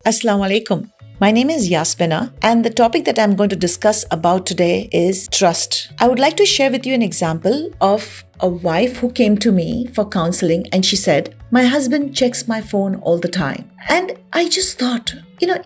Assalamu alaikum. My name is Yasmeena, and the topic that I'm going to discuss about today is trust. I would like to share with you an example of a wife who came to me for counseling, and she said, "My husband checks my phone all the time." And I just thought,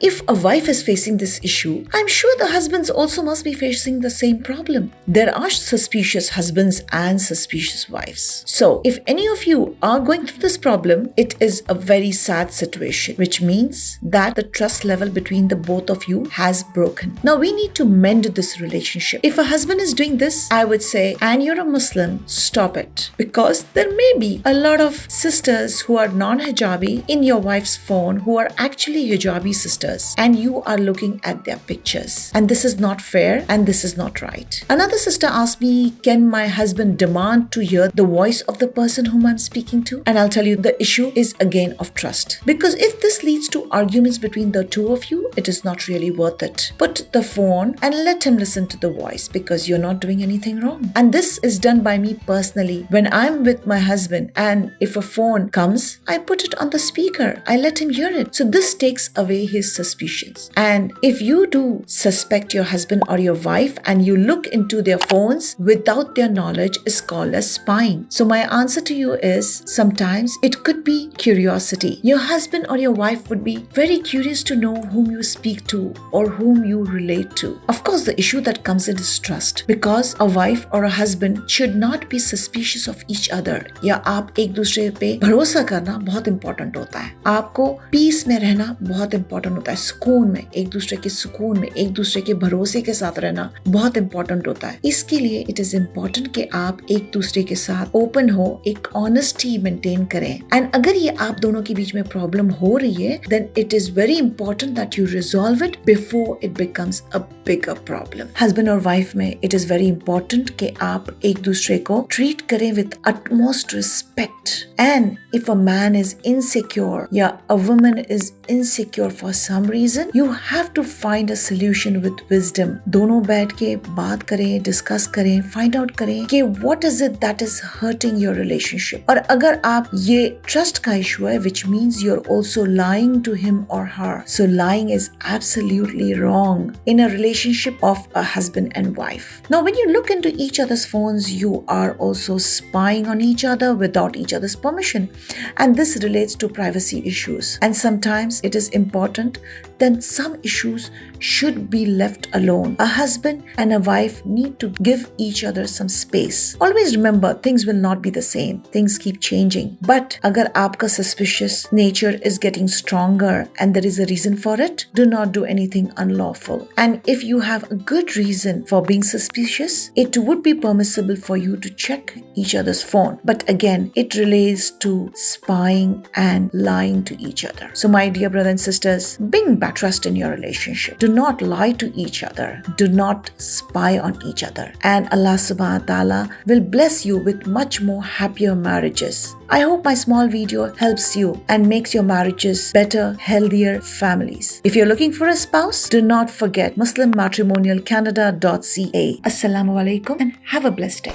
if a wife is facing this issue, I'm sure the husbands also must be facing the same problem. There are suspicious husbands and suspicious wives. So if any of you are going through this problem, it is a very sad situation, which means that the trust level between the both of you has broken. Now we need to mend this relationship. If a husband is doing this, I would say, and you're a Muslim, stop it. Because there may be a lot of sisters who are non-hijabi in your wife's phone who are actually hijabi sisters, and you are looking at their pictures. And this is not fair and this is not right. Another sister asked me, can my husband demand to hear the voice of the person whom I'm speaking to? And I'll tell you, the issue is again of trust. Because if this leads to arguments between the two of you, it is not really worth it. Put the phone and let him listen to the voice, because you're not doing anything wrong. And this is done by me personally. When I'm with my husband and if a phone comes, I put it on the speaker. I let him hear it. So this takes away his suspicions. And if you do suspect your husband or your wife and you look into their phones without their knowledge, is called as spying. So my answer to you is, sometimes it could be curiosity. Your husband or your wife would be very curious to know whom you speak to or whom you relate to. Of course, the issue that comes in is trust, because a wife or a husband should not be suspicious of each other. या आप एक दूसरे पे भरोसा करना बहुत important होता है. आपको पीस में रहना बहुत इंपॉर्टेंट होता है. सुकून में, एक दूसरे के सुकून में, एक दूसरे के भरोसे के साथ रहना बहुत इंपॉर्टेंट होता है. इसके लिए इट इज इम्पोर्टेंट कि आप एक दूसरे के साथ ओपन हो, एक ऑनेस्टी मेंटेन करें. एंड अगर ये आप दोनों के बीच में प्रॉब्लम हो रही है, then it is very important that you resolve it before it becomes a bigger problem. Husband और वाइफ में इट इज वेरी इंपॉर्टेंट कि आप एक दूसरे को ट्रीट करें with utmost respect. And if a man is insecure, a woman is insecure for some reason, you have to find a solution with wisdom. दोनों बैठ के बात करें, डिस्कस करें, फाइंड आउट करें कि what is it that is hurting your relationship. और अगर आप ये trust का issue है, which means you're also lying to him or her. So lying is absolutely wrong in a relationship of a husband and wife. Now when you look into each other's phones, you are also spying on each other without each other's permission, and this relates to privacy issues. And sometimes it is important that some issues should be left alone. A husband and a wife need to give each other some space. Always remember, things will not be the same. Things keep changing. But agar aapka suspicious nature is getting stronger and there is a reason for it, do not do anything unlawful. And if you have a good reason for being suspicious, it would be permissible for you to check each other's phone. But again, it relates to spying and lying to each other. So my dear brothers and sisters, bring back trust in your relationship. Do not lie to each other. Do not spy on each other. And Allah subhanahu wa ta'ala will bless you with much more happier marriages. I hope my small video helps you and makes your marriages better, healthier families. If you're looking for a spouse, do not forget muslimmatrimonialcanada.ca. Assalamu alaikum and have a blessed day.